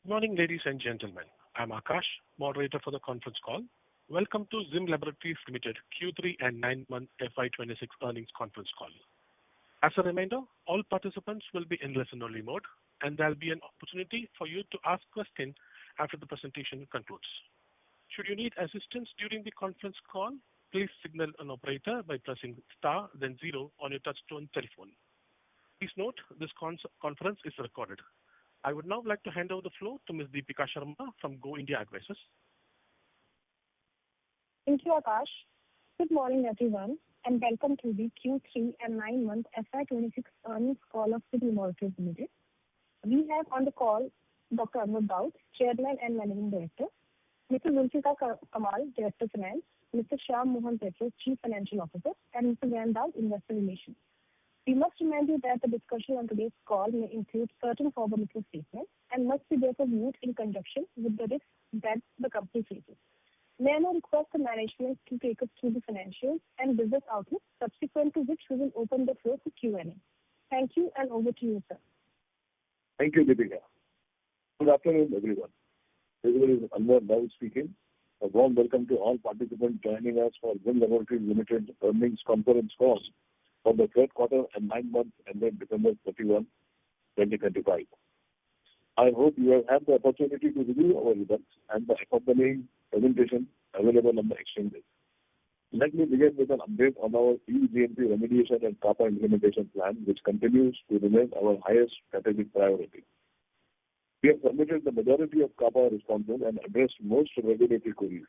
Good morning, ladies and gentlemen. I'm Akash, moderator for the conference call. Welcome to Zim Laboratories Ltd Q3 and 9-month FY2026 earnings conference call. As a reminder, all participants will be in listen-only mode, and there'll be an opportunity for you to ask questions after the presentation concludes. Should you need assistance during the conference call, please signal an operator by pressing star then 0 on your touch-tone telephone. Please note this conference is recorded. I would now like to hand over the floor to Ms. Deepika Sharma from Go India Advisors. Thank you, Akash. Good morning, everyone, and welcome to the Q3 and 9-month FY26 earnings call of Zim Laboratories Ltd. We have on the call Dr. Amrut Daud, Chairman and Managing Director, Mr. Zulfikar Kamal, Director of Finance, Mr. Shyam Mohan Petrus, Chief Financial Officer, and Mr. Gyan Daud, Investor Relations. We must remind you that the discussion on today's call may include certain forward-looking statements and must be therefore viewed in conjunction with the risks that the company faces. May I now request the management to take us through the financials and business outlook, subsequent to which we will open the floor for Q&A. Thank you, and over to you, sir. Thank you, Deepika. Good afternoon, everyone. This is Amrut Daud speaking. A warm welcome to all participants joining us for Zim Laboratories Ltd earnings conference call for the third quarter and 9 months ended December 31, 2025. I hope you have had the opportunity to review our results and the accompanying presentation available on the exchanges. Let me begin with an update on our EU-GMP remediation and CAPA implementation plan, which continues to remain our highest strategic priority. We have submitted the majority of CAPA responses and addressed most regulatory queries.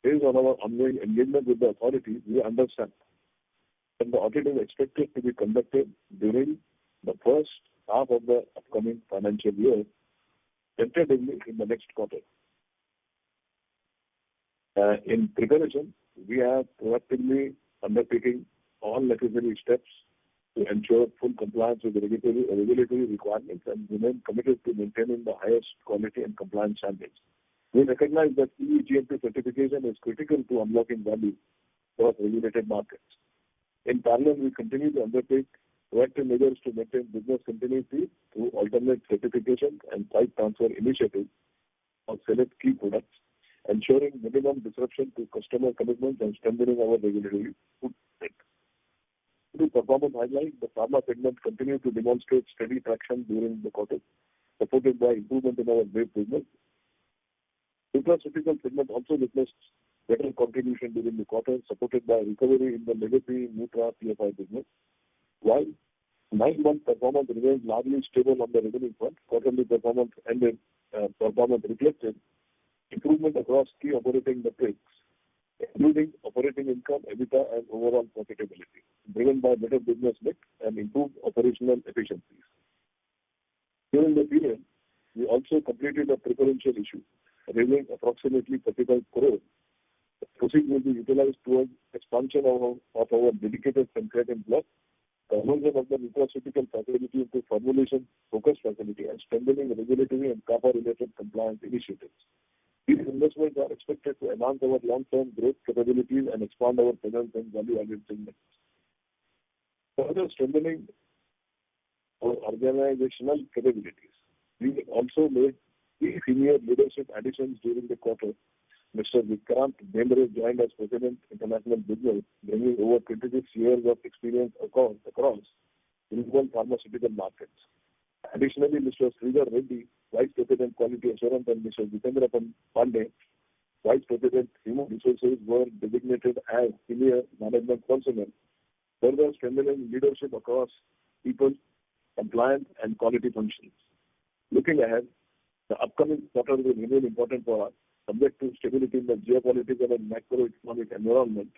Based on our ongoing engagement with the authorities, we understand that the audit is expected to be conducted during the first half of the upcoming financial year, tentatively in the next quarter. In preparation, we are proactively undertaking all necessary steps to ensure full compliance with the regulatory requirements and remain committed to maintaining the highest quality and compliance standards. We recognize that EU-GMP certification is critical to unlocking value for regulated markets. In parallel, we continue to undertake proactive measures to maintain business continuity through alternate certifications and site transfer initiatives for select key products, ensuring minimum disruption to customer commitments and strengthening our regulatory footprint. To performance highlights, the pharma segment continued to demonstrate steady traction during the quarter, supported by improvement in our base business. Nutraceutical segment also witnessed better contribution during the quarter, supported by recovery in the legacy Nutra PFI business. While 9-month performance remained largely stable on the revenue front, quarterly performance reflected improvement across key operating metrics, including operating income, EBITDA, and overall profitability, driven by better business mix and improved operational efficiencies. During the period, we also completed a preferential issue, raising approximately 35 crore. The proceeds will be utilized towards expansion of our dedicated pancreatic block, conversion of the nutraceutical facility into formulation-focused facility, and strengthening regulatory and CAPA-related compliance initiatives. These investments are expected to enhance our long-term growth capabilities and expand our presence in value-added segments. Further strengthening our organizational capabilities, we also made key senior leadership additions during the quarter. Mr. Vikrant Bendre joined as President International Business, bringing over 26 years of experience across global pharmaceutical markets. Additionally, Mr. Sridhar Reddy, Vice President Quality Assurance, and Mr. Jitendra Pandey, Vice President Human Resources, were designated as senior management personnel, further strengthening leadership across people, compliance, and quality functions. Looking ahead, the upcoming quarter will remain important for us, subject to stability in the geopolitical and macroeconomic environment.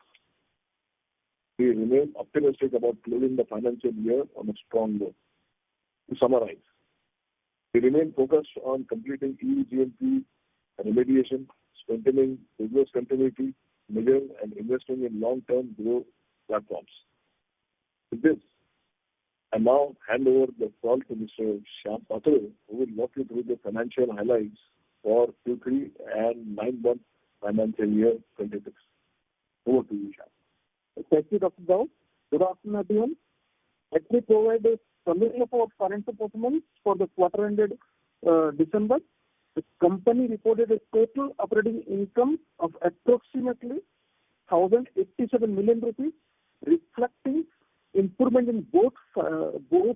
We remain optimistic about closing the financial year on a strong note. To summarize, we remain focused on completing EU-GMP remediation, strengthening business continuity measures, and investing in long-term growth platforms. With this, I now hand over the call to Mr. Shyam Mohan, who will walk you through the financial highlights for Q3 and 9-month financial year 26. Over to you, Shyam. Thank you, Dr. Daud. Good afternoon, everyone. Let me provide a summary of our financial performance for the quarter ended December the company reported a total operating income of approximately 1,087 million rupees, reflecting improvement in both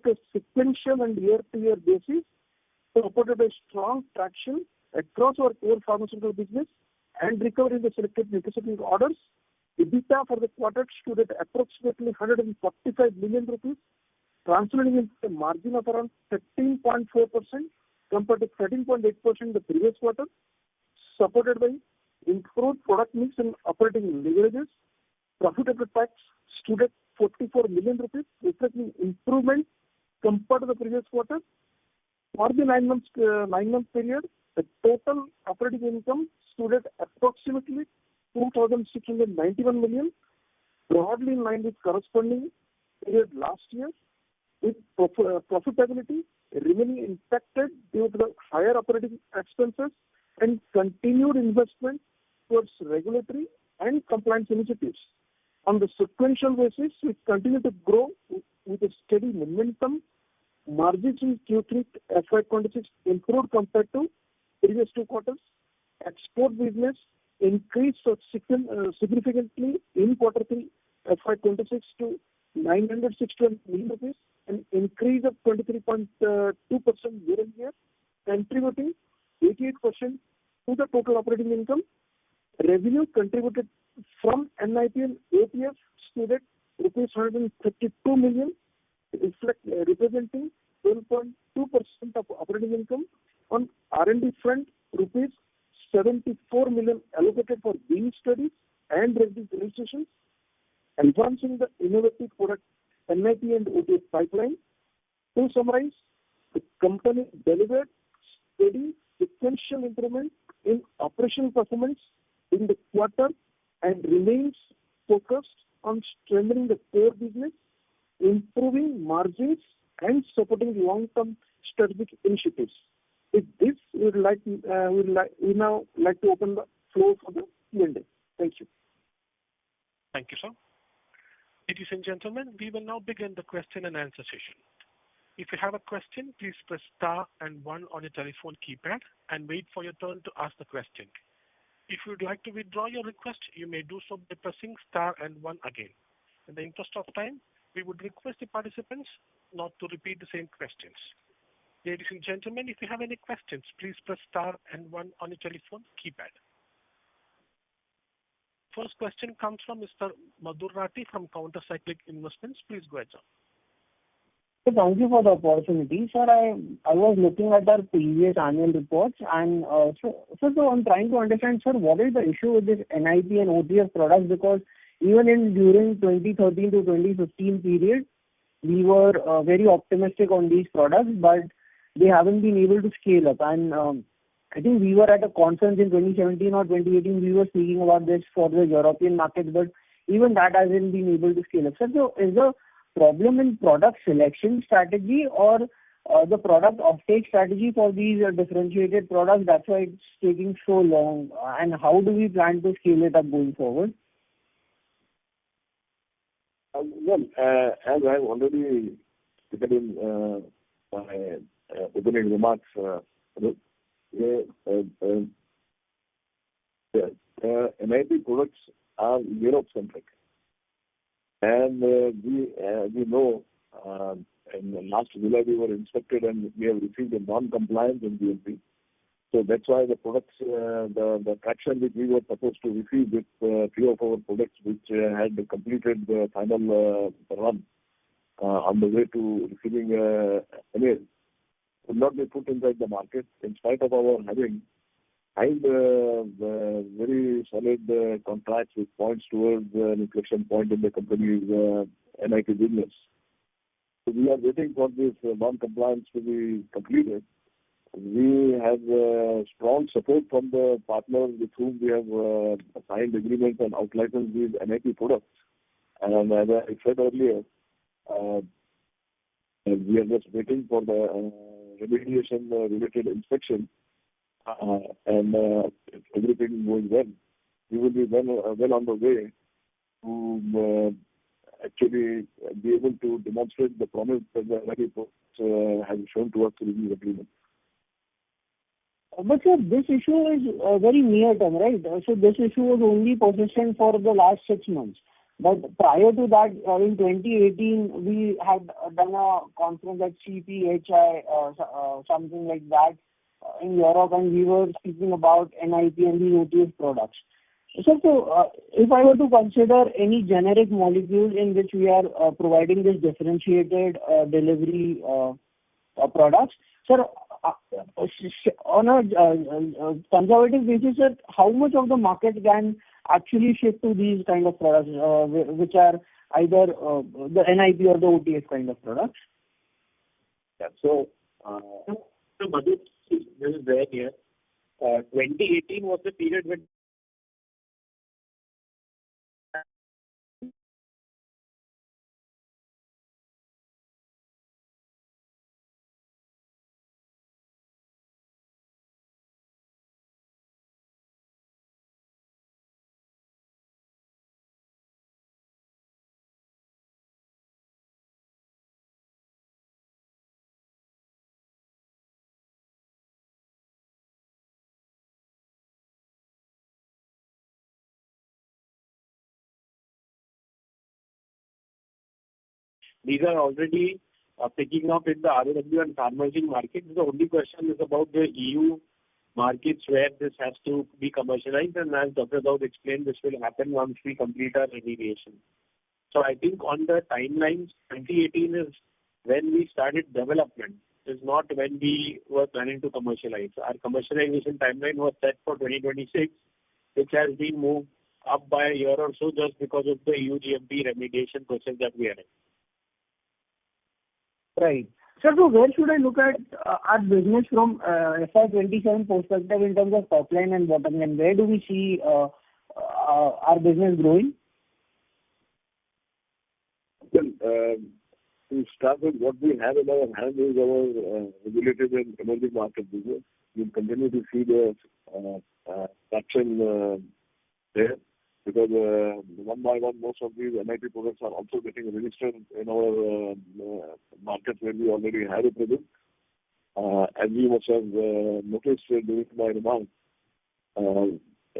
a sequential and year-to-year basis, supported by strong traction across our core pharmaceutical business and recovery in the selected nutraceutical orders. EBITDA for the quarter stood at approximately 145 million rupees, translating into a margin of around 13.4% compared to 13.8% in the previous quarter, supported by improved product mix and operating leverages. Profit after tax stood at 44 million rupees, reflecting improvement compared to the previous quarter. For the nine-month period, the total operating income stood at approximately 2,691 million, broadly in line with corresponding period last year, with profitability remaining impacted due to the higher operating expenses and continued investment towards regulatory and compliance initiatives. On the sequential basis, we continue to grow with a steady momentum. Margins in Q3 FY26 improved compared to previous two quarters. Export business increased significantly in quarter 3 FY26 to 961 million rupees, an increase of 23.2% year-on-year, contributing 88% to the total operating income. Revenue contributed from NIP and APF stood at rupees 132 million, representing 12.2% of operating income. On R&D front, rupees 74 million allocated for BE studies and registrations, advancing the innovative product NIP and APF pipeline. To summarize, the company delivered steady sequential improvement in operational performance in the quarter and remains focused on strengthening the core business, improving margins, and supporting long-term strategic initiatives. With this, we now like to open the floor for the Q&A. Thank you. Thank you, sir. Ladies and gentlemen, we will now begin the question and answer session. If you have a question, please press star and one on your telephone keypad and wait for your turn to ask the question. If you would like to withdraw your request, you may do so by pressing star and one again. In the interest of time, we would request the participants not to repeat the same questions. Ladies and gentlemen, if you have any questions, please press star and one on your telephone keypad. First question comes from Mr. Madhur Rathi from Countercyclic Investments. Please go ahead, sir. Thank you for the opportunity. Sir, I was looking at our previous annual reports and so I'm trying to understand, sir, what is the issue with this NIP and OTF products, because even during 2013 to 2015 period, we were very optimistic on these products, but they haven't been able to scale up. And I think we were at a conference in 2017 or 2018, we were speaking about this for the European markets, but even that hasn't been able to scale up. Sir, so is the problem in product selection strategy or the product offtake strategy for these differentiated products? That's why it's taking so long. And how do we plan to scale it up going forward? Well, as I've already stated in my opening remarks, NIP products are Europe-centric. And we know in the last July we were inspected and we have received a non-compliance in GMP. So that's why the products, the traction which we were supposed to receive with few of our products which had completed the final run on the way to receiving MA could not be put inside the market in spite of our having signed very solid contracts with points towards an inflection point in the company's NIP business. So we are waiting for this non-compliance to be completed. We have strong support from the partners with whom we have signed agreements and out-licensed these NIP products. And as I said earlier, we are just waiting for the remediation-related inspection. And if everything goes well, we will be well on the way to actually be able to demonstrate the promise that the NIP products have shown to us through these agreements. But sir, this issue is very near term, right? So this issue was only persistent for the last 6 months. But prior to that, in 2018, we had done a conference at CPHI, something like that, in Europe, and we were speaking about NIP and the OTF products. So, if I were to consider any generic molecule in which we are providing this differentiated delivery products, sir, on a conservative basis, sir, how much of the market can actually shift to these kind of products, which are either the NIP or the OTF kind of products? Yeah. So Madhu, this is there here. 2018 was the period when these are already picking up in the ROW and pharmacy market. The only question is about the EU markets where this has to be commercialized, and as Dr. Daud explained, this will happen once we complete our remediation. So I think on the timelines, 2018 is when we started development, is not when we were planning to commercialize. Our commercialization timeline was set for 2026, which has been moved up by a year or so just because of the EU GMP remediation process that we are in. Right. Sir, so where should I look at our business from FY27 perspective in terms of top line and bottom line? Where do we see our business growing? Well, to start with, what we have in our hand is our regulated and emerging market business. We'll continue to see the traction there, because one by one, most of these NIP products are also getting registered in our markets where we already have a presence. As you must have noticed during my remarks,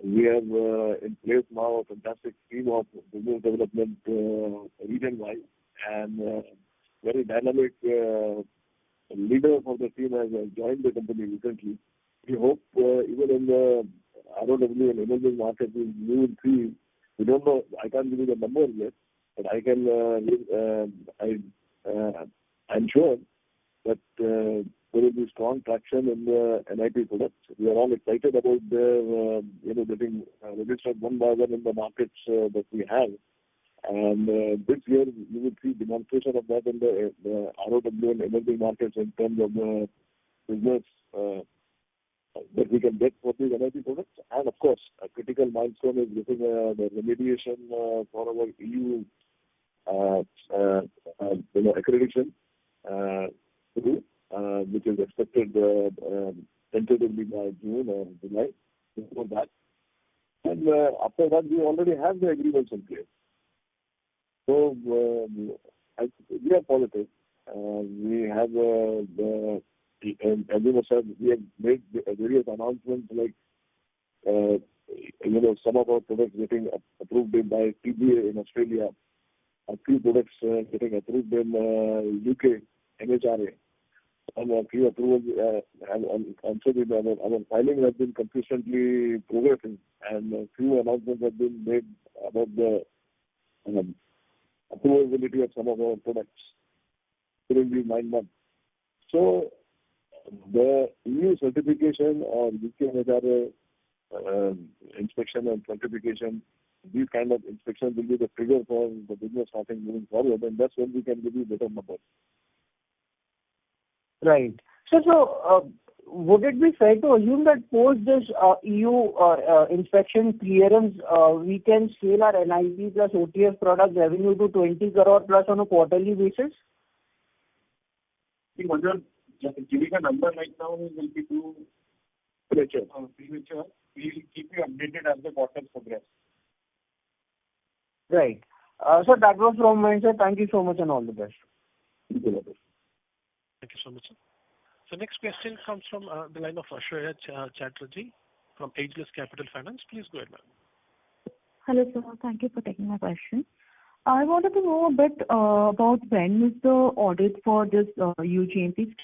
we have in place now a fantastic team of business development region-wide, and very dynamic leader for the team has joined the company recently. We hope even in the ROW and emerging markets, you will see, we don't know, I can't give you the numbers yet, but I can, I'm sure that there will be strong traction in the NIP products. We are all excited about their, getting registered one by one in the markets that we have. And this year, you will see demonstration of that in the ROW and emerging markets in terms of the business that we can get for these NIP products. And of course, a critical milestone is getting the remediation for our EU accreditation through, which is expected tentatively by June or July, before that. And after that, we already have the agreements in place. So we are positive. We have as you must have, we have made various announcements like some of our products getting approved by TGA in Australia, a few products getting approved in UK, MHRA, and a few approvals also with our filing has been consistently progressing, and a few announcements have been made about the approvability of some of our products during these 9 months. So the EU certification or UK MHRA inspection and certification, these kind of inspections will be the trigger for the business starting moving forward, and that's when we can give you better numbers. Right. So would it be fair to assume that post this EU inspection clearance, we can scale our NIP plus OTF product revenue to 20 crore plus on a quarterly basis? Just giving a number right now will be too premature. We will keep you updated as the quarters progress. Right. So that was from my side. Thank you so much and all the best. Thank you. Thank you so much, sir. So next question comes from the line of Ashwarya Chatterjee from Ageless Capital Finance. Please go ahead, ma'am. Hello, sir. Thank you for taking my question. I wanted to know a bit about when is the audit for this UGMP.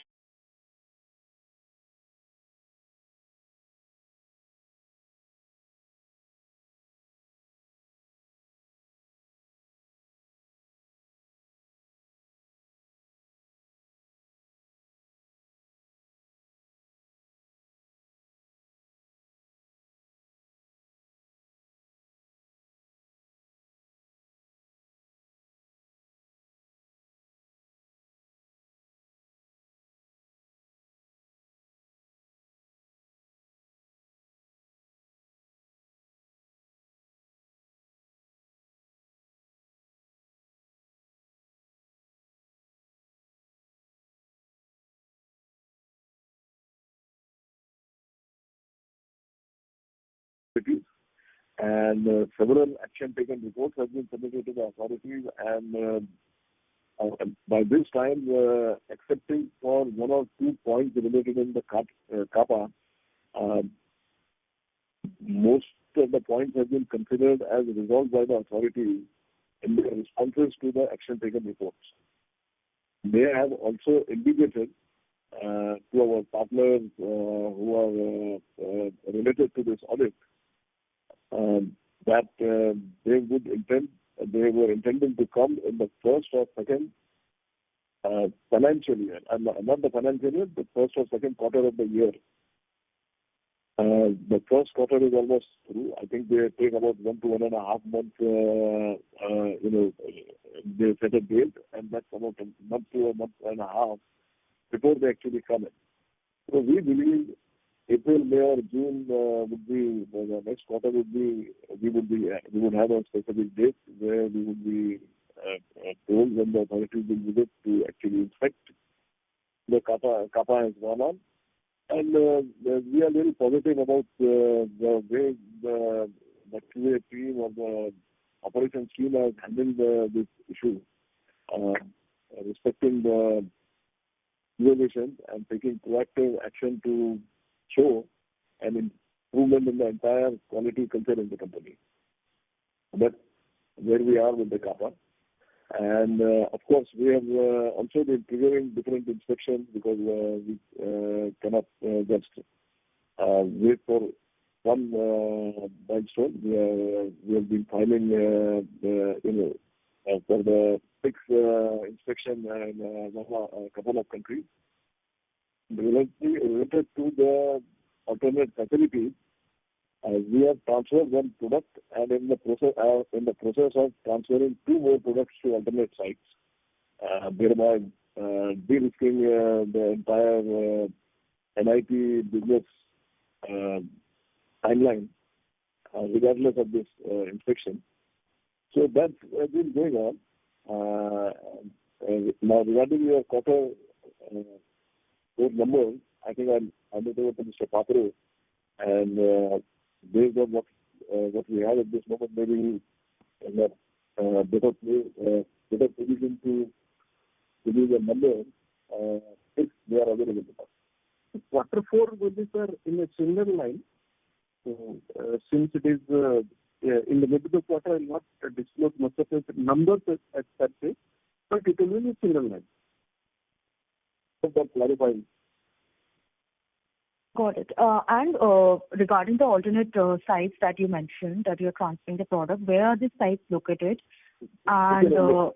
And several action taken reports have been submitted to the authorities, and by this time, excepting for one or two points related in the CAPA, most of the points have been considered as resolved by the authorities in their responses to the action taken reports. They have also indicated to our partners who are related to this audit that they were intending to come in the first or second financial year, and not the financial year, the first or second quarter of the year. The first quarter is almost through. I think they take about 1 to 1.5 months. They set a date, and that's about a month to a month and a half before they actually come in. So we believe April, May, or June would be the next quarter. We would have a specific date where we would be told when the authorities will visit to actually inspect the CAPA has gone on. And we are very positive about the way the QA team or the operations team has handled this issue, respecting the innovations and taking proactive action to show an improvement in the entire quality culture in the company. That's where we are with the CAPA. And of course, we have also been triggering different inspections because we cannot just wait for one milestone. We have been filing, for the 6 inspection in a couple of countries. Related to the alternate facilities, we have transferred one product, and in the process of transferring 2 more products to alternate sites, thereby de-risking the entire NIP business timeline, regardless of this inspection. So that's been going on. Now, regarding your quarter those numbers, I think I'll hand it over to Mr. Patre, and based on what we have at this moment, maybe a better position to give you the numbers if they are available to us. Quarter 4 will be, sir, in a similar line. So, since it is in the middle of the quarter, I will not disclose much of the numbers as per se, but it will be in a similar line. So that clarifies. Got it. And regarding the alternate sites that you mentioned, that you're transferring the product, where are these sites located? And more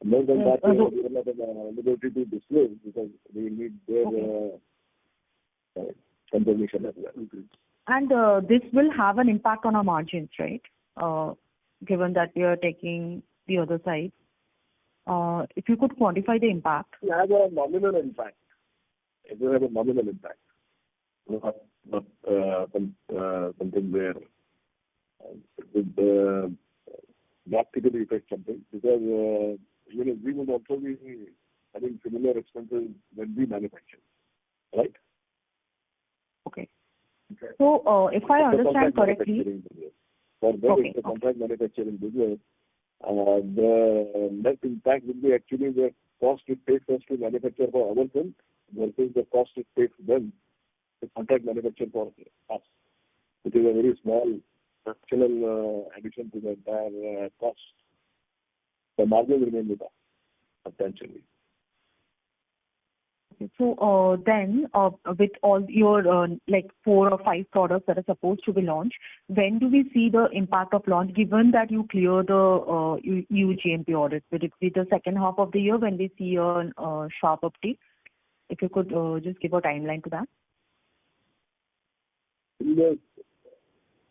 than that, we will not have liberty to disclose because we need their confirmation as well. And this will have an impact on our margins, right? Given that we are taking the other sites. If you could quantify the impact. It has a nominal impact. It will have a nominal impact. Not something where it would drastically affect something, because we would also be having similar expenses when we manufacture, right? Okay. So if I understand correctly, for them it's a contract manufacturing business. The net impact will be actually the cost it takes us to manufacture for our film versus the cost it takes them to contract manufacture for us, which is a very small fractional addition to the entire cost. The margin remains with us substantially. So then, with all your like 4 or 5 products that are supposed to be launched, when do we see the impact of launch? Given that you clear the EU GMP audit, will it be the second half of the year when we see a sharp uptick? If you could just give a timeline to that. In the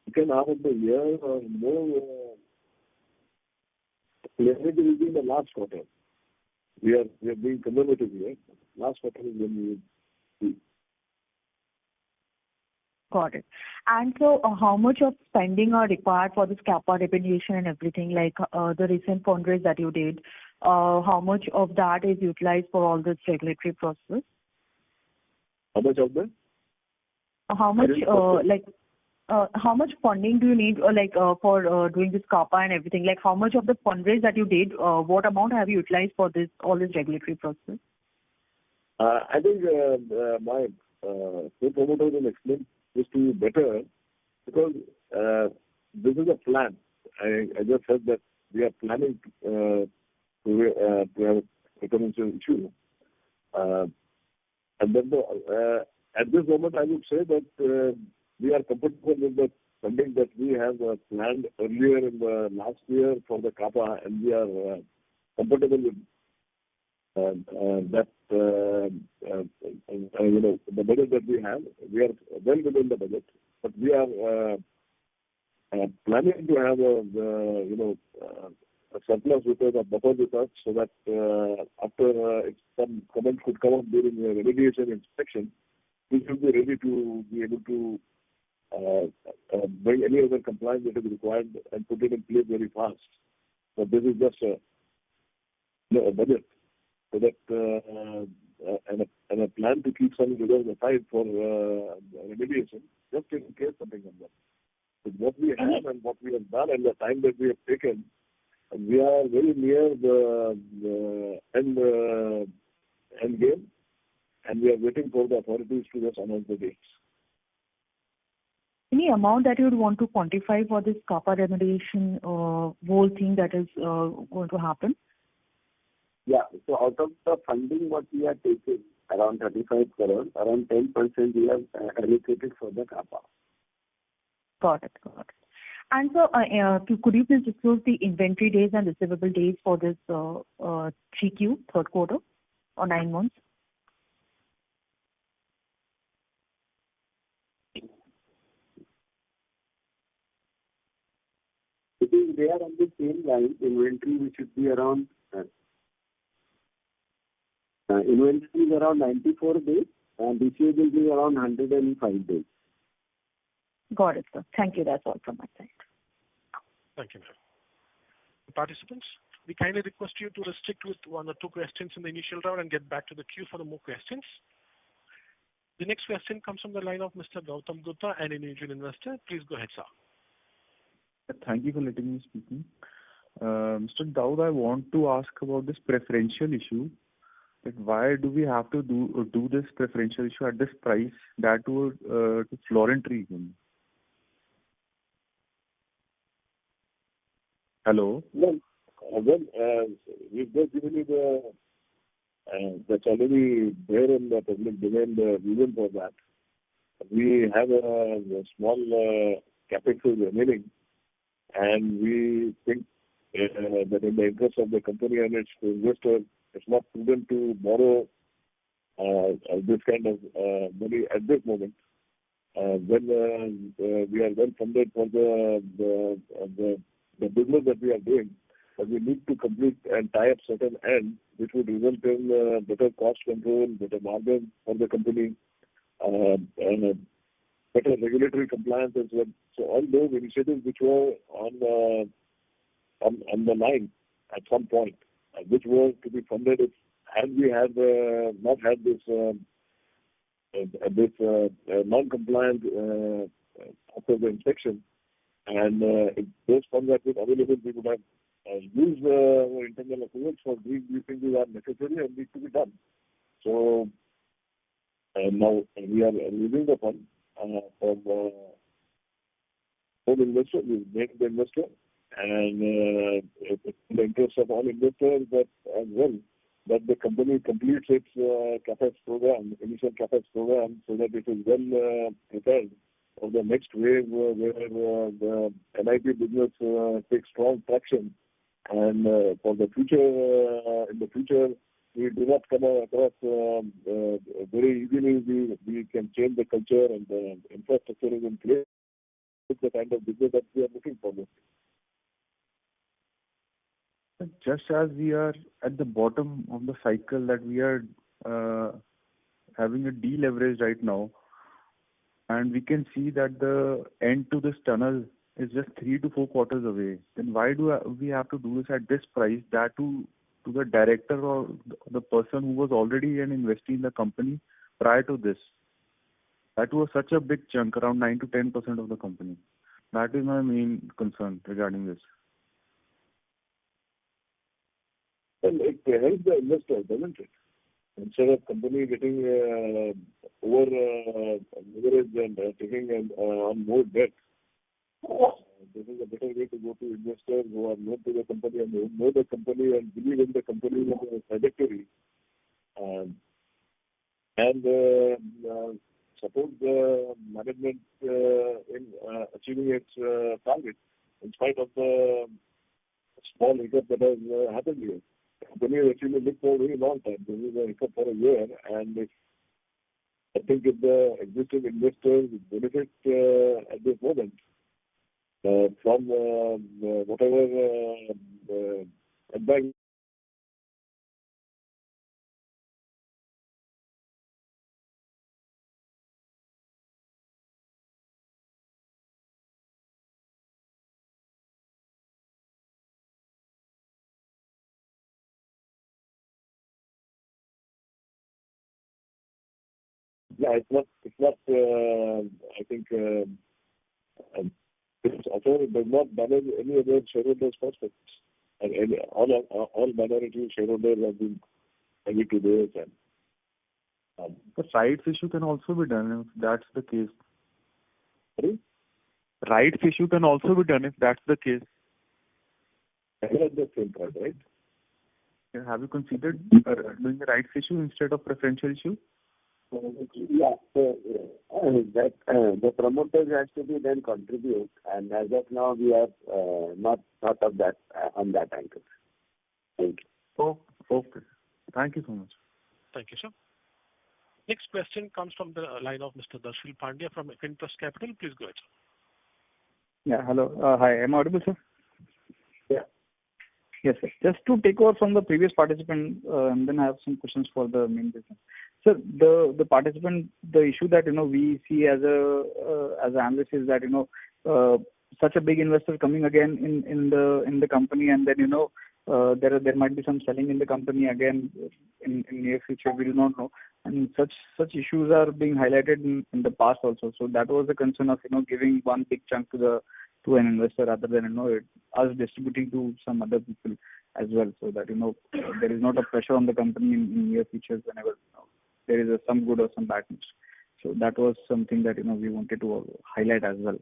second half of the year, more clarity will be in the last quarter. We are being conservative here. Last quarter is when we will see. Got it. And so, how much of spending are required for this CAPA remediation and everything, like the recent fundraise that you did? How much of that is utilized for all this regulatory process? How much of that? How much, how much funding do you need, for doing this CAPA and everything? Like, how much of the fundraise that you did, what amount have you utilized for this, all this regulatory process? I think my co-promoter will explain this to you better, because this is a plan. I just said that we are planning to have a potential issue. And then at this moment, I would say that we are comfortable with the funding that we have planned earlier in the last year for the CAPA, and we are comfortable with that. The budget that we have, we are well within the budget, but we are planning to have a surplus with us, a buffer with us, so that after some comments could come up during the remediation inspection, we should be ready to be able to bring any other compliance that is required and put it in place very fast. So this is just a budget, so that and a plan to keep some reserves aside for remediation, just in case something comes up. With what we have and what we have done and the time that we have taken, we are very near the end game, and we are waiting for the authorities to just announce the dates. Any amount that you would want to quantify for this CAPA remediation whole thing that is going to happen? Yeah. So out of the funding what we are taking, around 35 crores, around 10% we have allocated for the CAPA. Got it. And so, could you please disclose the inventory days and receivable days for this 3Q, third quarter, or 9 months? It is there on the same line. Inventory, which should be around inventory is around 94 days, and receivable will be around 105 days. Got it, sir. Thank you. That's all from my side. Thank you, ma'am. Participants, we kindly request you to restrict with 1 or 2 questions in the initial round and get back to the queue for the more questions. The next question comes from the line of Mr. Gautam Gupta, an individual investor. Please go ahead, sir. Thank you for letting me speak. Mr. Daud, I want to ask about this preferential issue. That why do we have to do this preferential issue at this price, that to Florent region? Hello? Well, we've just given you that's already there in the public domain, the reason for that. We have a small capex remaining, and we think that in the interest of the company and its investor, it's not prudent to borrow this kind of money at this moment. When we are well funded for the business that we are doing, but we need to complete and tie up certain ends, which would result in better cost control, better margin for the company, and better regulatory compliance as well. So all those initiatives which were on the line at some point, which were to be funded, had we had not had this non-compliant after the inspection, and if those funds had been available, we would have use internal approvals for these briefings are necessary and need to be done. So now we are using the fund from home investor. We make the investor, and it's in the interest of all investors that as well that the company completes its CapEx program, initial CapEx program, so that it is well prepared for the next wave where the NIP business takes strong traction. And for the future, in the future, we do not come across very easily. We can change the culture and the infrastructure is in place. It's the kind of business that we are looking for. Just as we are at the bottom of the cycle, that we are having a deleverage right now, and we can see that the end to this tunnel is just 3 to 4 quarters away, then why do we have to do this at this price, that to the director or the person who was already an investor in the company prior to this? That was such a big chunk, around 9 to 10% of the company. That is my main concern regarding this. Well, it helps the investor, doesn't it? Instead of company getting over leveraged and taking on more debt, this is a better way to go to investors who are known to the company and who know the company and believe in the company's trajectory, and support the management in achieving its targets in spite of the small hiccup that has happened here. The company has actually lived for a very long time. This is a hiccup for a year, and I think if the existing investors benefit at this moment from whatever advice. Yeah, it's not. I think this authority does not manage any other shareholders' prospects, and all minority shareholders have been agreed to this. And the rights issue can also be done if that's the case. Sorry? Rights issue can also be done if that's the case. At the same point, right? Have you considered doing the rights issue instead of preferential issue? Yeah, so that the promoters has to be then contribute, and as of now we have not thought of that on that angle. Thank you. Oh, okay. Thank you so much. Thank you, sir. Next question comes from the line of Mr. Darshil Pandya from Fintrust Capital. Please go ahead, sir. Yeah, hello. Hi, am I audible, sir? Yeah. Yes, sir. Just to take over from the previous participant, and then I have some questions for the main business. So the participant, the issue that we see as an analyst is that such a big investor coming again in the company, and then there might be some selling in the company again in near future. We do not know, and such issues are being highlighted in the past also. So that was the concern of giving one big chunk to an investor rather than us distributing to some other people as well, so that there is not a pressure on the company in near future whenever there is some good or some bad news. So that was something that we wanted to highlight as well.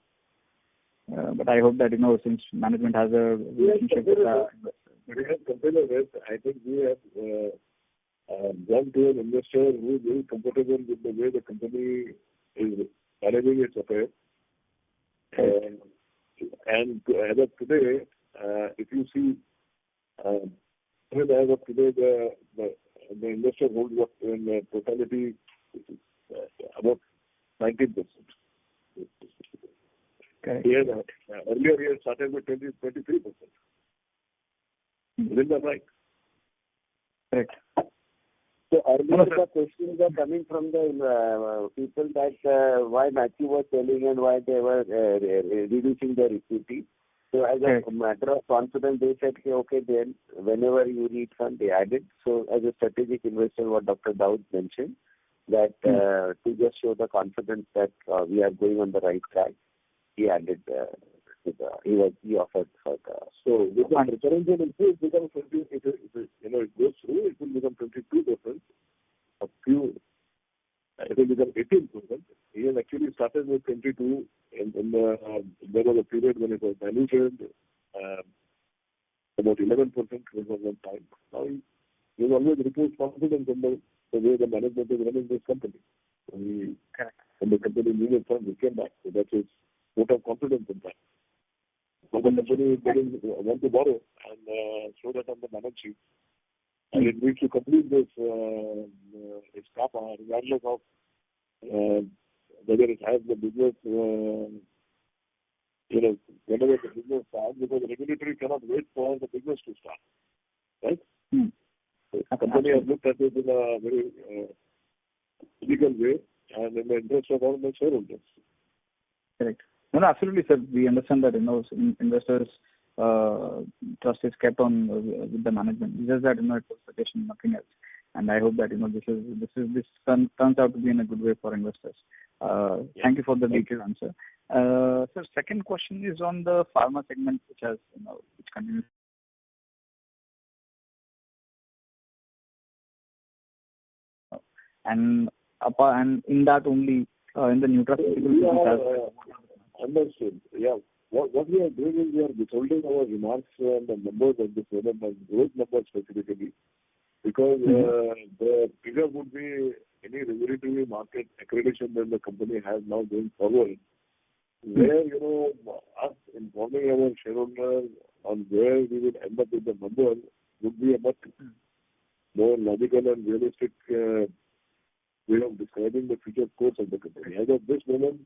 But I hope that since management has a relationship with the we have considered it. I think we have gone to an investor who is very comfortable with the way the company is managing its affairs. And as of today, if you see, as of today, the investor holds up in totality about 19%. Okay. Earlier he had started with 23%. Isn't that right? Correct. So earlier the questions are coming from the people that why Matthew was selling and why they were reducing their equity. So as a matter of confidence, they said, okay, then whenever you need fund, they added. So as a strategic investor, what Dr. Daud mentioned, that to just show the confidence that we are going on the right track, he added he offered for the. So with the preferential issue, it becomes 20. It goes through. It will become 22%. A few. It will become 18%. He has actually started with 22, and there was a period when it was diluted, about 11% was one time. Now he always reposed confidence in the way the management is running this company. So when the company needed funds, he came back. So that's his vote of confidence in that. So the company didn't want to borrow and show that on the balance sheet. And it needs to complete this its CAPA, regardless of whether it has the business, whenever the business starts, because the regulatory cannot wait for the business to start, right? So the company has looked at it in a very legal way and in the interest of all the shareholders. Correct. No, absolutely, sir. We understand that investors' trust is kept on with the management. It's just that it was suggestion, nothing else. And I hope that this turns out to be in a good way for investors. Thank you for the detailed answer. Sir, second question is on the pharma segment, which has which continues. And in that only in the nutraceutical. Understood. Yeah. What we are doing is we are withholding our remarks on the numbers of this moment, and growth numbers specifically, because the figure would be any regulatory market accreditation that the company has now going forward, where us informing our shareholders on where we will end up with the numbers would be a much more logical and realistic way of describing the future course of the company. As of this moment,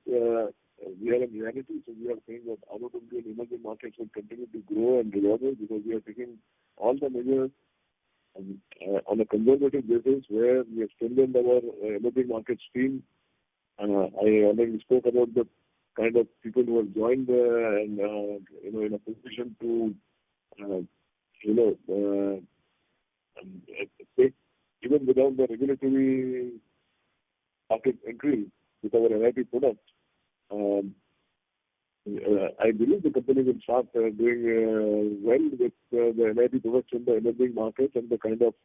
we are in reality, so we are saying that our emerging markets will continue to grow and develop because we are taking all the measures on a conservative basis where we have strengthened our emerging markets team. I already spoke about the kind of people who have joined and in a position to take, even without the regulatory market entry with our NIP products. I believe the company will start doing well with the NIP products in the emerging markets and the kind of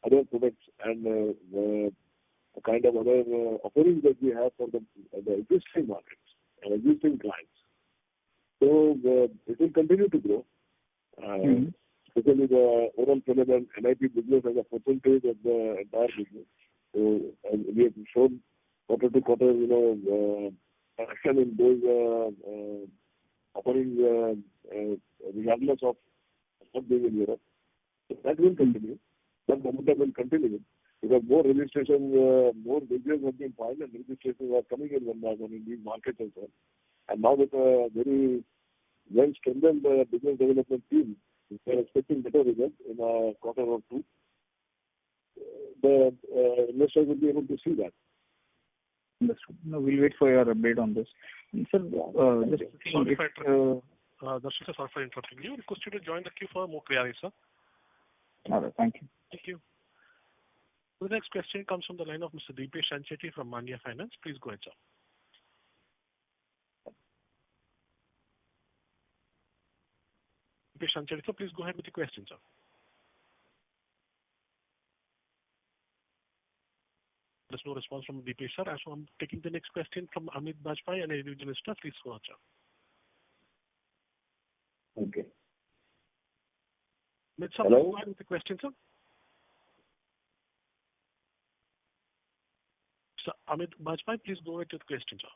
other products and the kind of other offerings that we have for the existing markets and existing clients. So it will continue to grow. Especially the oral film and NIP business as a percentage of the entire business. So we have shown quarter to quarter, action in those offerings regardless of what being in Europe. So that will continue. That momentum will continue because more registrations, more business have been filed and registrations are coming in one by one in these markets as well. And now with a very well strengthened business development team, we are expecting better results in a quarter or two. The investors will be able to see that. Understood. No, we'll wait for your update on this. Sir, just sorry for interrupting you. Request you to join the queue for more queries, sir. All right, thank you. Thank you. The next question comes from the line of Mr. Deepesh Sancheti from Manya Finance. Please go ahead, sir. Deepesh Sancheti, sir, please go ahead with the question, sir. There's no response from Deepesh, sir. So I'm taking the next question from Amit Bajpai, an individual investor. Please go ahead, sir. Okay. Amit, sir, please go ahead with the question, sir. Sir, Amit Bajpai, please go ahead with the question, sir.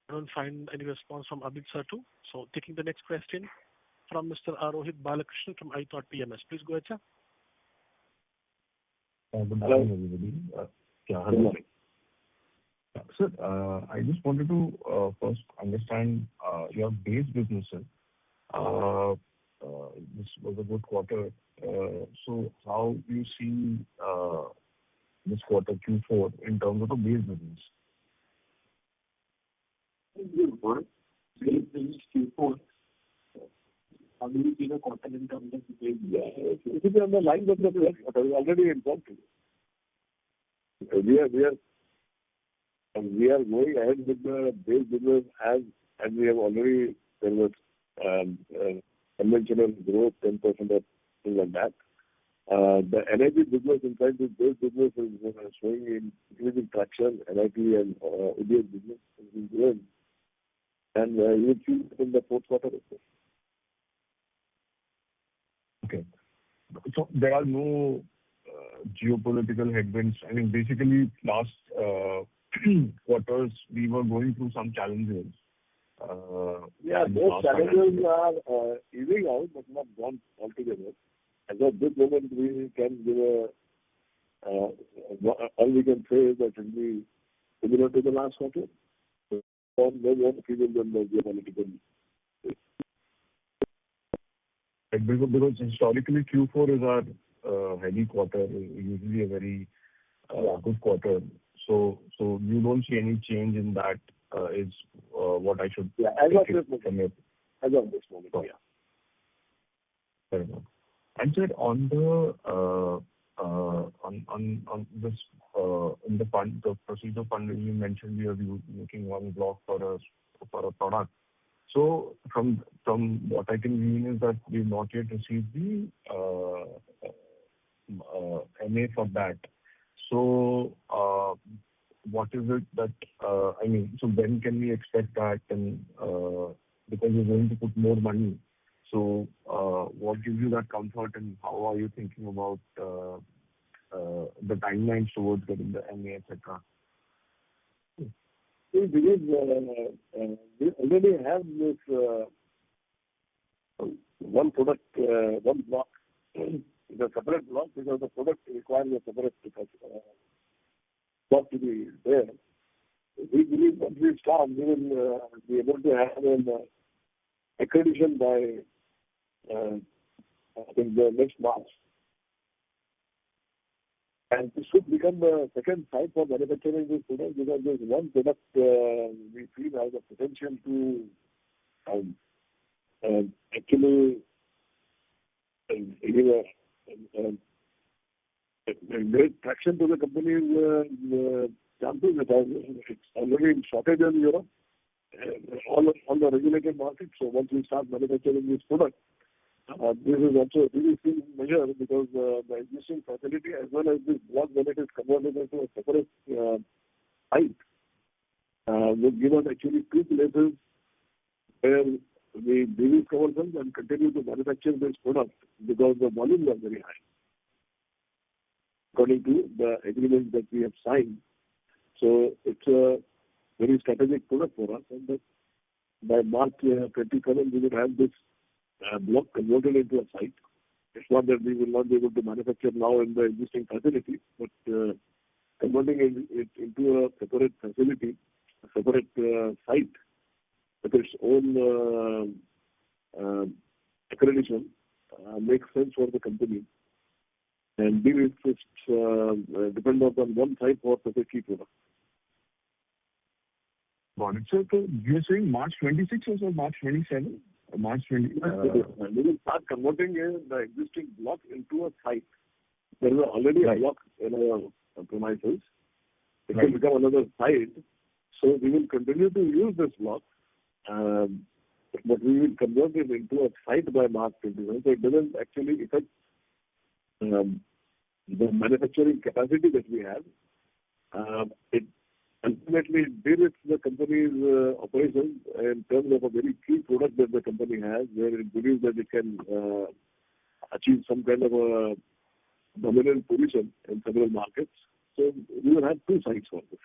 I don't find any response from Amit, sir, too. So taking the next question from Mr. Rohit Balakrishnan from iThought PMS. Please go ahead, sir. Good morning, everybody. Sir, I just wanted to first understand your base business, sir. This was a good quarter. So how do you see this quarter Q4 in terms of the base business? Base business Q4. How do you see the quarter in terms of base business? It will be on the lines of the what I already informed you. We are we are going ahead with the base business as we have already. There was conventional growth, 10% or things like that. The NIP business inside this base business is showing increasing traction. NIP and ODS business has been growing, and you will see it in the fourth quarter as well. Okay. So there are no geopolitical headwinds. I mean, basically, last quarters, we were going through some challenges. Those challenges are easing out, but not gone altogether. As of this moment, we can give all we can say is that it will be similar to the last quarter. No more feeling than the geopolitical. Because historically, Q4 is our heavy quarter, usually a very good quarter. So you don't see any change in that, is what I should as of this moment. As of this moment, Fair enough. And sir, on this in the fund, the procedure fund, you mentioned you are looking one block for a product. So from what I can glean is that we've not yet received the MA for that. So what is it that I mean? So when can we expect that? And because you're going to put more money, so what gives you that comfort, and how are you thinking about the timelines towards getting the MA, etc.? We already have this one product, one block. It's a separate block because the product requires a separate block to be there. We believe once we start, we will be able to have an accreditation by I think the next March. And this should become the second site for manufacturing this product, because there's one product we feel has the potential to actually give a great traction to the company's chances. It's already in shortage in Europe, all the regulated markets. So once we start manufacturing this product, this is also a really big measure, because the existing facility as well as this block, when it is converted into a separate site, will give us actually two places where we de-risk ourselves and continue to manufacture this product, because the volumes are very high according to the agreement that we have signed. So it's a very strategic product for us, and that by March 27 we will have this block converted into a site. It's not that we will not be able to manufacture now in the existing facility, but converting it into a separate facility, a separate site with its own accreditation makes sense for the company. And this is dependent on one site for the key product. Got it. So you're saying March 26 or March 27? March 20. We will start converting the existing block into a site. There is already a block in our premises. It will become another site. So we will continue to use this block, but we will convert it into a site by March 21. So it doesn't actually affect the manufacturing capacity that we have. It ultimately de-risks the company's operations in terms of a very key product that the company has, where it believes that it can achieve some kind of a dominant position in several markets. So we will have two sites for this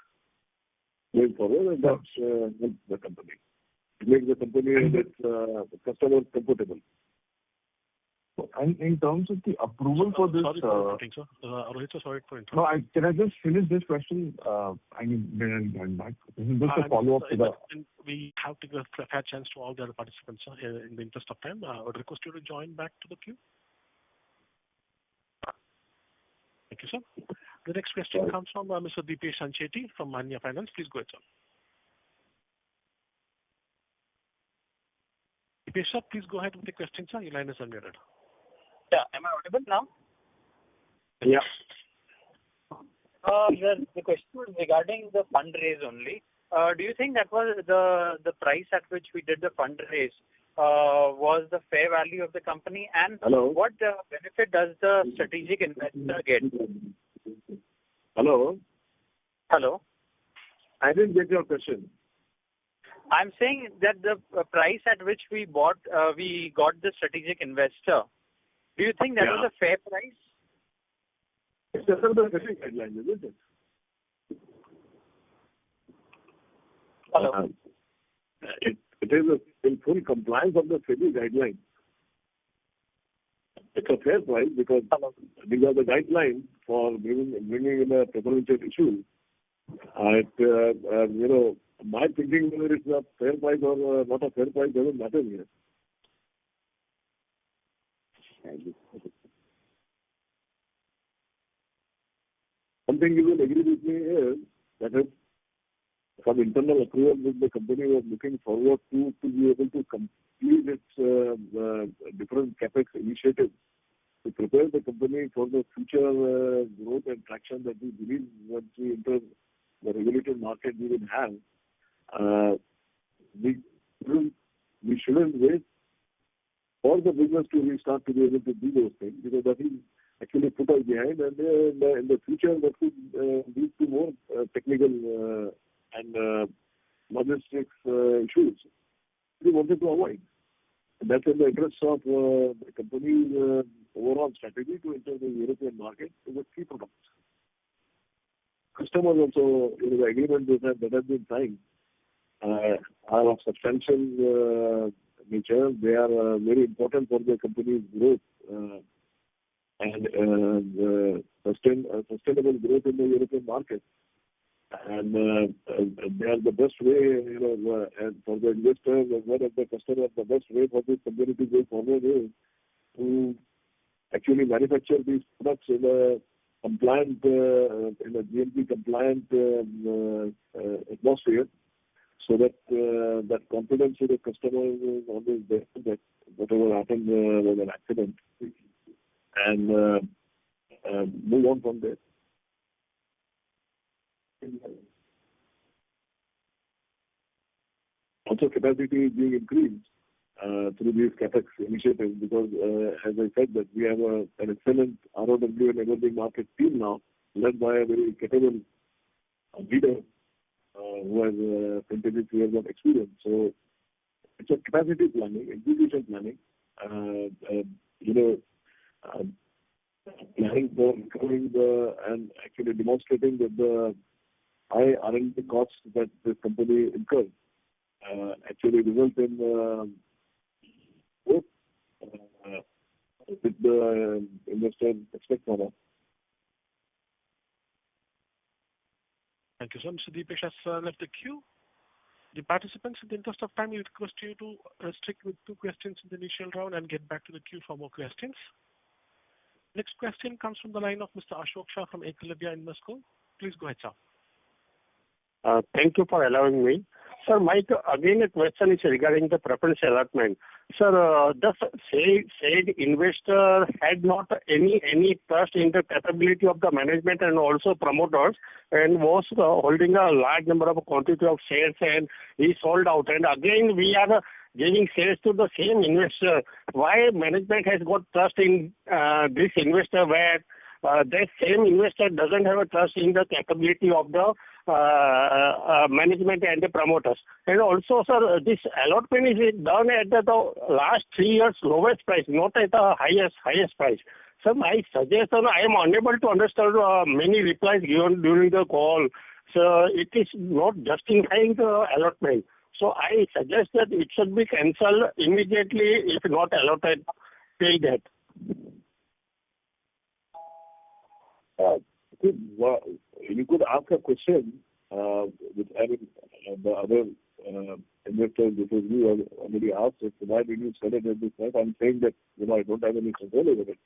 going forward, and that's helps the company. It makes the company and its customers comfortable. And in terms of the approval for this, Rohit, sorry for interrupting. No, can I just finish this question? I mean, then I'll join back. This is just a follow-up to that. We have to give a fair chance to all the other participants in the interest of time. I would request you to join back to the queue. Thank you, sir. The next question comes from Mr. Deepesh Sancheti from Manya Finance. Please go ahead, sir. Deepesh, sir, please go ahead with the question, sir. Your line is unmuted. Yeah, am I audible now? Yeah. The question was regarding the fundraise only. Do you think that was the price at which we did the fundraise was the fair value of the company? And Hello? what benefit does the strategic investor get? Hello? Hello? I didn't get your question. I'm saying that the price at which we got the strategic investor, do you think that was a fair price? It's under the SEBI guidelines, isn't it? Hello? It is in full compliance of the SEBI guidelines. It's a fair price because these are the guidelines for bringing in a preferential issue. My thinking whether it's a fair price or not a fair price doesn't matter here. One thing you will agree with me is that if some internal accrual which the company was looking forward to be able to complete its different capex initiatives to prepare the company for the future growth and traction that we believe once we enter the regulated market we will have. We shouldn't wait for the business to restart to be able to do those things, because that will actually put us behind, and in the future that could lead to more technical and logistics issues we wanted to avoid. And that's in the interest of the company's overall strategy to enter the European market with key products. Customers also, the agreement that has been signed are of substantial nature. They are very important for the company's growth and sustainable growth in the European market. And they are the best way, and for the investors as well as the customers, the best way for this company to go forward is to actually manufacture these products in a compliant, in a GMP compliant atmosphere, so that that confidence to the customer is always there that whatever happens was an accident, and move on from there. Also, capacity is being increased through these capex initiatives because, as I said, that we have an excellent ROW and emerging market team now, led by a very capable leader who has 26 years of experience. So it's a capacity planning, execution planning, planning for recovering and actually demonstrating that the high R&D costs that this company incurs actually result in both with the investor expect from us. Thank you, sir. Mr. Deepesh has left the queue. The participants, in the interest of time, we request you to restrict with 2 questions in the initial round and get back to the queue for more questions. Next question comes from the line of Mr. Ashok Shah from Eklavya Invesco. Please go ahead, sir. Thank you for allowing me. Sir, again a question is regarding the preference allotment. Sir, the said investor had not any trust in the capability of the management and also promoters, and was holding a large number of quantity of shares, and he sold out. And again we are giving shares to the same investor. Why management has got trust in this investor where that same investor doesn't have a trust in the capability of the management and the promoters? And also, sir, this allotment is done at the last 3 years lowest price, not at the highest price. Sir, my suggestion, I am unable to understand many replies given during the call. So it is not justifying the allotment. So I suggest that it should be cancelled immediately if not allotted till that. You could ask a question with the other investors before you have already asked it. Why did you sell it at this price? I'm saying that I don't have any control over it.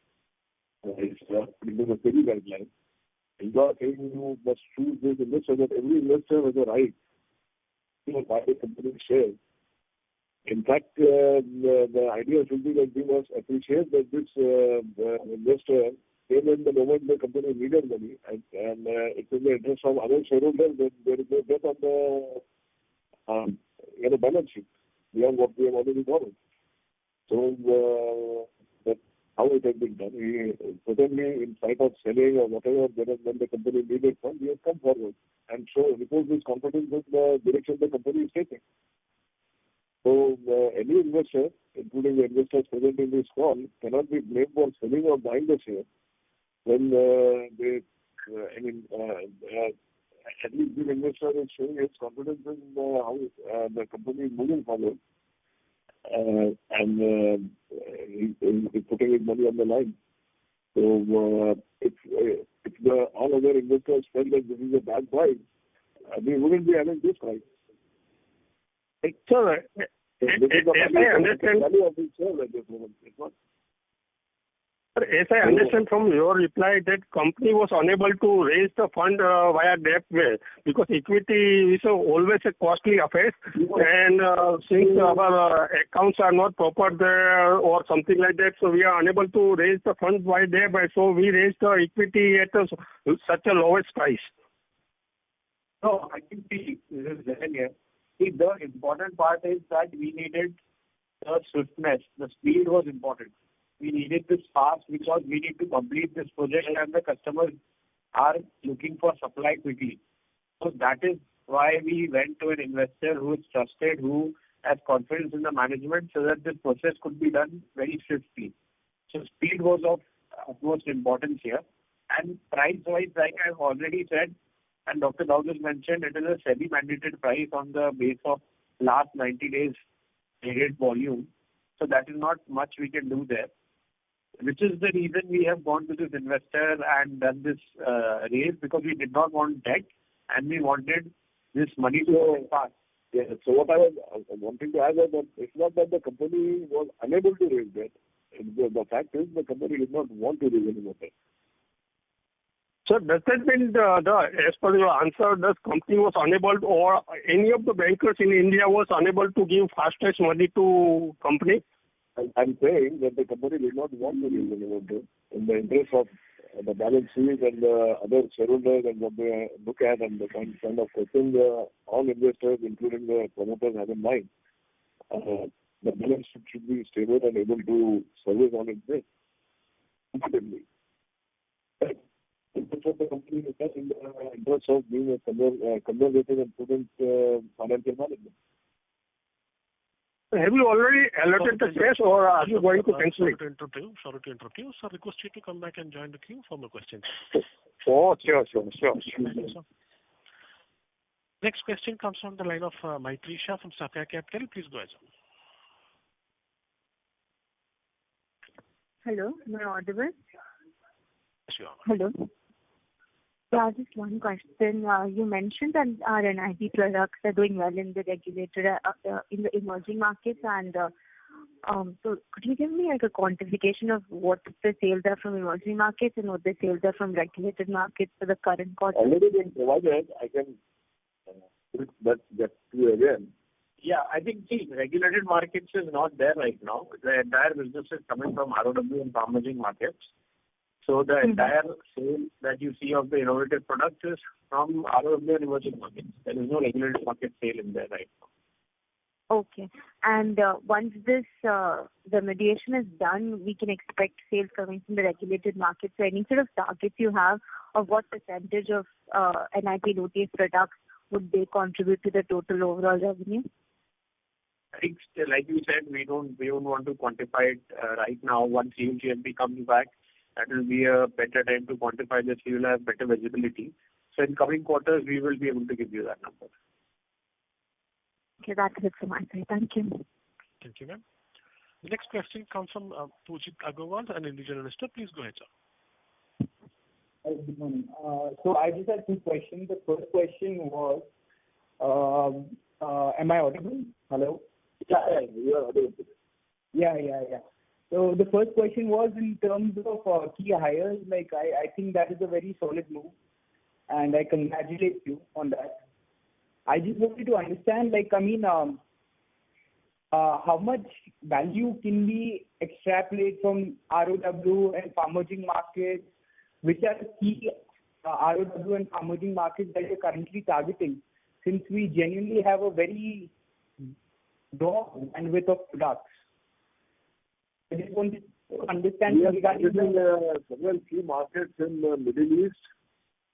It's because of SEBI guidelines. You are saying you must choose this investor, that every investor has a right to buy the company shares. In fact, the idea should be that we must appreciate that this investor came in the moment the company needed money, and it's in the interest of other shareholders that there is no debt on the balance sheet beyond what we have already borrowed. So that's how it has been done. We certainly, in spite of selling or whatever, when the company needed funds, we have come forward and repose this confidence in the direction the company is taking. So any investor, including the investors present in this call, cannot be blamed for selling or buying the share when at least the investor is showing his confidence in how the company is moving forward, and he's putting his money on the line. So if all other investors felt that this is a bad buy, we wouldn't be having this price. Sir, This is the value of this share at this moment. It's not. As I understand from your reply, that company was unable to raise the fund via debt way, because equity is always a costly affair, and since our accounts are not proper there or something like that, so we are unable to raise the funds by debt, so we raised the equity at such a lowest price. No, I think this is Zim here. See, the important part is that we needed the swiftness. The speed was important. We needed this fast because we need to complete this project and the customers are looking for supply quickly. So that is why we went to an investor who is trusted, who has confidence in the management, so that this process could be done very swiftly. So speed was of utmost importance here. And price-wise, like I've already said, and Dr. Daud has mentioned, it is a SEBI-mandated price on the base of last 90 days traded volume. So that is not much we can do there, which is the reason we have gone to this investor and done this raise, because we did not want debt and we wanted this money to go fast. Yeah, so what I was wanting to add is that it's not that the company was unable to raise debt. The fact is the company did not want to raise any more debt. So does that mean, as per your answer, the company was unable to, or any of the bankers in India was unable to give fastest money to company? I'm saying that the company did not want to raise any more debt in the interest of the balance sheet and the other shareholders and what they look at and the kind of questions all investors, including the promoters, have in mind. The balance sheet should be stable and able to service on its way comfortably. That's what the company is in the interest of being a conservative and prudent financial management. Have you already allotted the shares, or are you going to cancel it? Sorry to interrupt you. Sir, request you to come back and join the queue for more questions. Oh, sure. Next question comes from the line of Maitri Shah from Sapphire Capital. Please go ahead, sir. Hello, am I audible? Yes, you are. Hello. Yeah, just one question. You mentioned that our NIP products are doing well in the regulated, in the emerging markets, and so could you give me like a quantification of what the sales are from emerging markets and what the sales are from regulated markets for the current quarter? Already been provided. I can get to you again. Yeah, I think, regulated markets is not there right now. The entire business is coming from ROW and emerging markets. So the entire sale that you see of the innovative products is from ROW and emerging markets. There is no regulated market sale in there right now. Okay. And once this remediation is done, we can expect sales coming from the regulated markets. So any sort of targets you have of what percentage of NIP and OTF products would they contribute to the total overall revenue? I think, like you said, we don't want to quantify it right now. Once GMP comes back, that will be a better time to quantify this. We will have better visibility. So in coming quarters, we will be able to give you that number. Okay, that's it from my side. Thank you. Thank you, ma'am. The next question comes from Pujit Agarwal, an individual investor. Please go ahead, sir. Good morning. So I just had two questions. The first question was, am I audible? Hello? Yeah, you are audible. Yeah. So the first question was in terms of key hires. Like I think that is a very solid move, and I congratulate you on that. I just wanted to understand, how much value can we extrapolate from ROW and emerging markets which are the key ROW and emerging markets that you're currently targeting, since we genuinely have a very broad bandwidth of products? I just wanted to understand regarding several key markets in the Middle East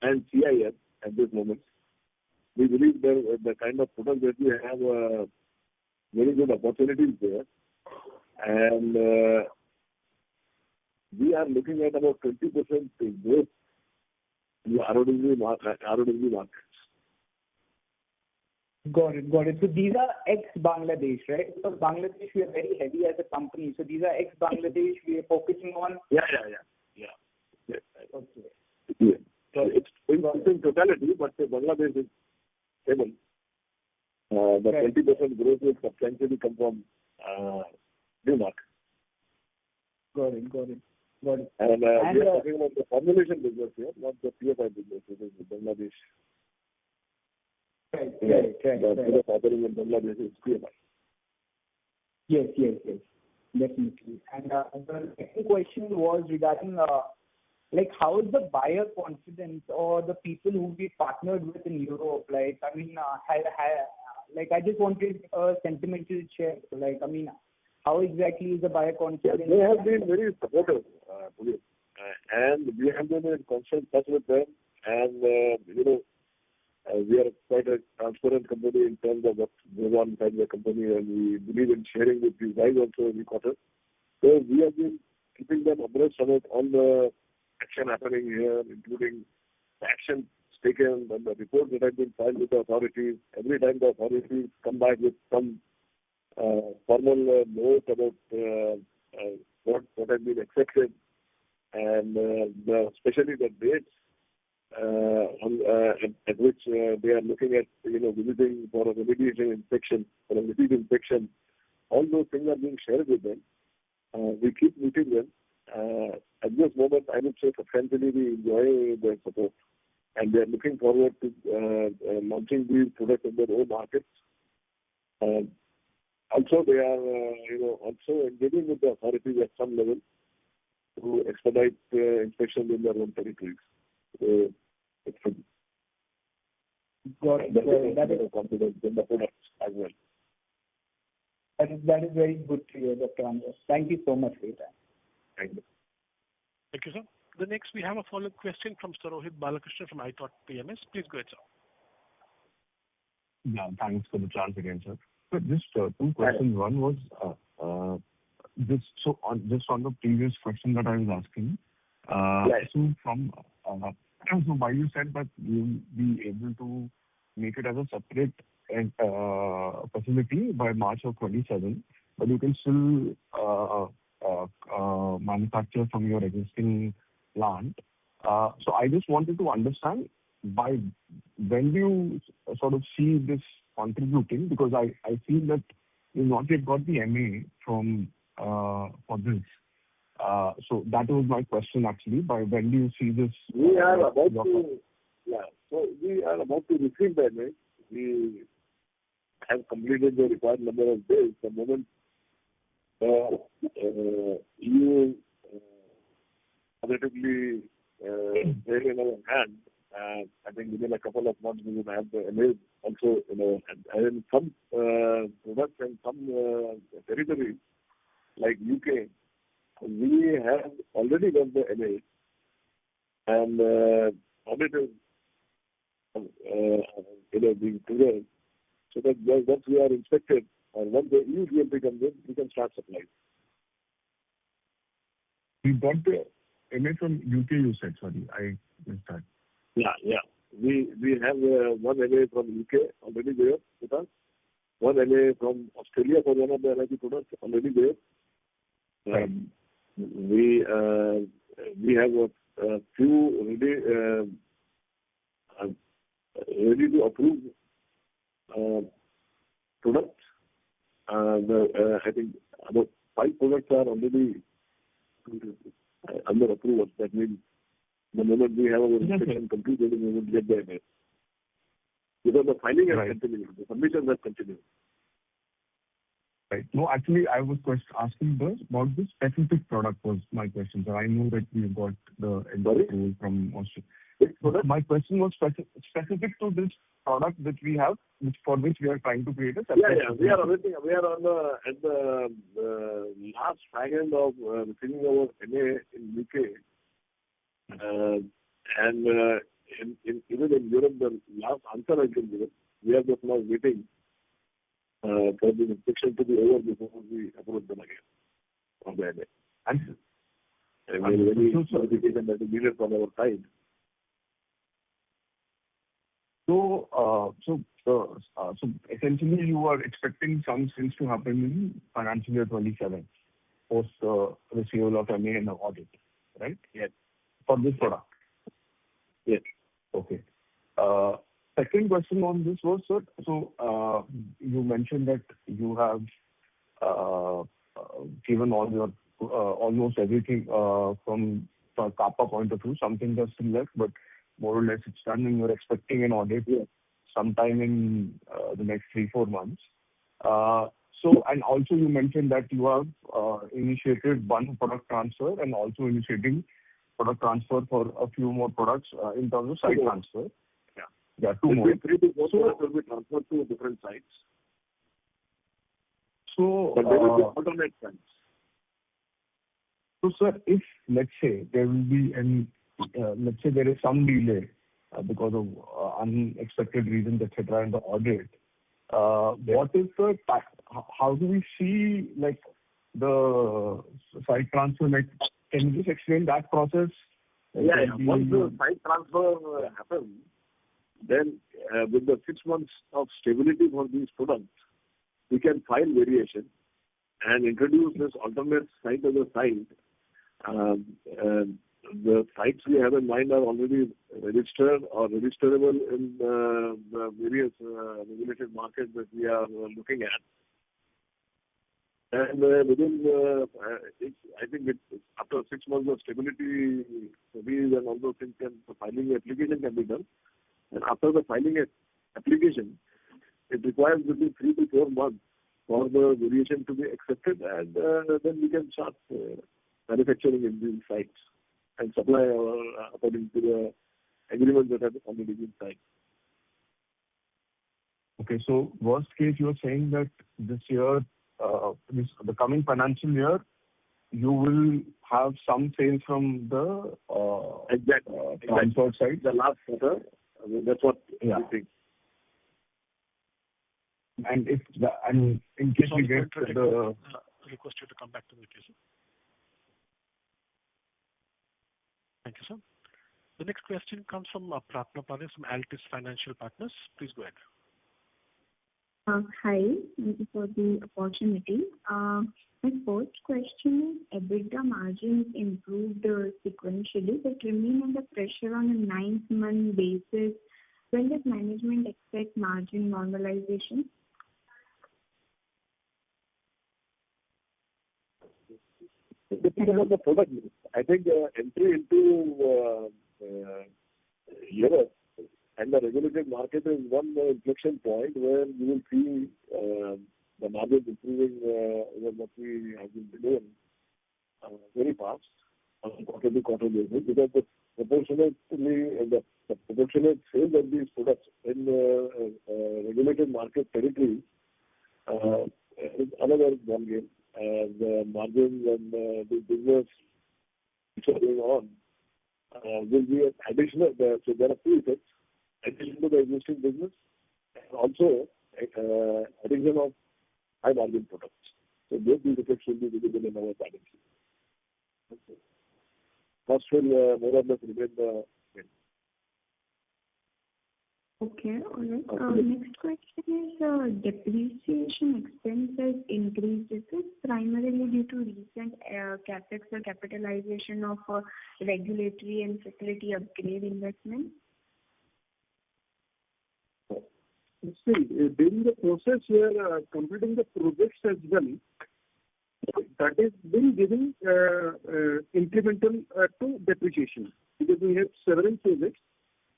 and CIS at this moment. We believe the kind of product that we have very good opportunities there. And we are looking at about 20% growth in the ROW markets. Got it. So these are ex-Bangladesh, right? Because Bangladesh, we are very heavy as a company. So these are ex-Bangladesh. We are focusing on. Yeah. Okay. Yeah. So it's in totality, but Bangladesh is stable. The 20% growth will substantially come from new markets. Got it. And we are talking about the formulation business here, not the PFI business, which is Bangladesh. Right. The offering in Bangladesh is PFI. Yes, definitely. And the second question was regarding how is the buyer confidence or the people who we partnered with in Europe? I just wanted a sentimental check. How exactly is the buyer confidence? Yeah, they have been very supportive, and we have been in constant touch with them. And we are quite a transparent company in terms of what goes on inside the company, and we believe in sharing with you guys also every quarter. So we have been keeping them abreast about all the action happening here, including the actions taken and the reports that have been filed with the authorities. Every time the authorities come back with some formal note about what has been accepted, and especially the dates at which they are looking at visiting for a remediation inspection, for a repeat inspection. All those things are being shared with them. We keep meeting them. At this moment, I would say substantially we enjoy their support, and they are looking forward to launching these products in their own markets. Also, they are also engaging with the authorities at some level to expedite inspections in their own territories. So it's got it. That is confidence in the products as well. That is very good to hear, Dr. Andreas. Thank you so much for your time. Thank you. Thank you, sir. The next we have a follow-up question from Sir Rohit Balakrishnan from iThought PMS. Please go ahead, sir. Yeah, thanks for the chance again, sir. So just two questions. One was just on the previous question that I was asking. So why you said that you'll be able to make it as a separate facility by March of 27, but you can still manufacture from your existing plant. So I just wanted to understand by when do you sort of see this contributing, because I feel that you've not yet got the MA from for this. So that was my question actually. By when do you see this? We are about to receive the MA. We have completed the required number of days. The moment EU relatively there in our hand, I think within a couple of months we will have the MA also in our hand. And in some products and some territories like UK, we have already got the MA, and audit is being triggered, so that once we are inspected and once the EU GMP comes in, we can start supplying. You got the MA from UK, you said. Sorry, I missed that. Yeah. We have one MA from UK already there with us. One MA from Australia for one of the NIP products already there. Right. We have a few ready to approve products. I think about 5 products are already under approval. That means the moment we have our inspection completed, we will get the MA. Because the filing has continued, the submission has continued. Right. No, actually, I was asking about the specific product was my question. So I know that we've got the approval from Australia. My question was specific to this product which we have, for which we are trying to create a separate. Yeah. We are at the last fag end of finishing our MA in UK. Even in Europe, the last answer I can give, we are just now waiting for the inspection to be over before we approach them again on the MA. And any certification that is needed from our side. So essentially, you are expecting some things to happen in financial year 27 post receival of MA and audit, right? Yes. For this product. Yes. Okay. Second question on this was, sir, so you mentioned that you have given all your almost everything from a CAPA point of view. Something that's still left, but more or less it's done, and you're expecting an audit sometime in the next 3-4 months. And also you mentioned that you have initiated one product transfer and also initiating product transfer for a few more products in terms of site transfer. Yeah, 2 more. 3 to 4 products will be transferred to different sites. So, but there will be alternate sites. So, sir, if let's say there will be let's say there is some delay because of unexpected reasons, etc., in the audit, what is the how do we see like the site transfer? Like, can you just explain that process? Once the site transfer happens, then with the 6 months of stability for these products, we can file variation and introduce this alternate site as a site. The sites we have in mind are already registered or registerable in the various regulated markets that we are looking at. And within, I think after 6 months of stability, these and all those things, the filing application can be done. And after the filing application, it requires between 3 to 4 months for the variation to be accepted, and then we can start manufacturing in these sites and supply according to the agreement that have already been signed. Okay, so worst case, you are saying that this year, the coming financial year, you will have some sales from the transfer side. The last quarter, that's what we think. And in case we get the request you to come back to the case. Thank you, sir. The next question comes from Pratna Pare from Altis Financial Partners. Please go ahead. Hi, thank you for the opportunity. My first question is, EBITDA margins improved sequentially, but remain under pressure on a 9-month basis. When does management expect margin normalization? Depending on the product, I think entry into Europe and the regulated market is one inflection point where you will see the margins improving over what we have been doing very fast on a quarter-to-quarter basis, because the proportionate sales of these products in the regulated market territory is another one game. The margins and the business which are going on will be an additional. So there are 2 effects: addition to the existing business and also addition of high margin products. So both these effects will be visible in our balance sheet. Cost will more or less remain the same. Okay, all right. Next question is, depreciation expenses increased. Is this primarily due to recent capex or capitalization of regulatory and facility upgrade investments? See, during the process we are completing the projects as well, that is been giving incremental to depreciation, because we have several projects.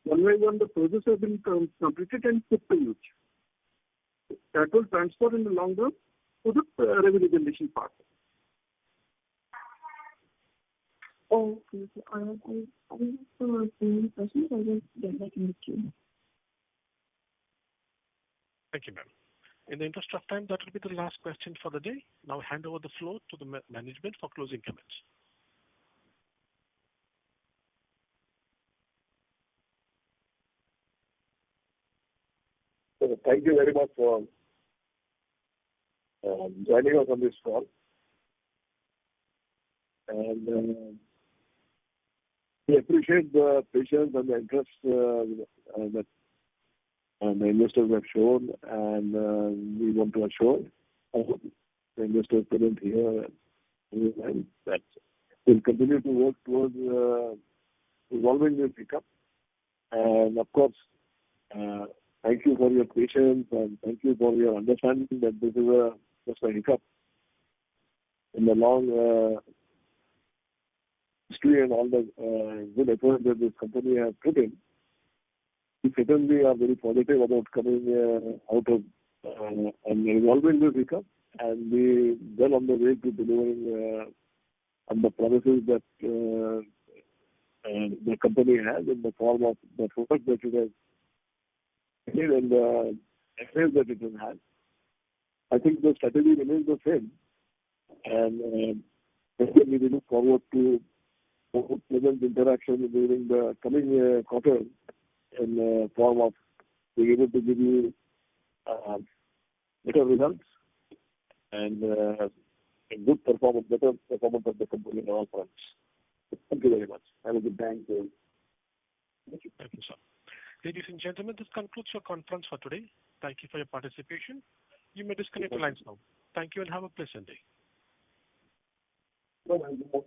One by one, the projects have been completed and put to use. That will transfer in the long run to the revenue generation part. Okay. All right. I have some few questions. I'll just get back in the queue. Thank you, ma'am. In the interest of time, that will be the last question for the day. Now hand over the floor to the management for closing comments. So thank you very much for joining us on this call. And we appreciate the patience and the interest that the investors have shown, and we want to assure the investors present here that we'll continue to work towards resolving this hiccup. And of course, thank you for your patience and thank you for your understanding that this is just a hiccup in the long history and all the good efforts that this company has put in. We certainly are very positive about coming out of and resolving this hiccup and be well on the way to delivering on the promises that the company has in the form of the product that it has made and the access that it has had. I think the strategy remains the same, and we look forward to pleasant interaction during the coming quarter in the form of being able to give you better results and a good performance, better performance of the company in all fronts. Thank you very much. Have a good day. Thank you, sir. Ladies and gentlemen, this concludes your conference for today. Thank you for your participation. You may disconnect your lines now. Thank you and have a pleasant day. Bye-bye.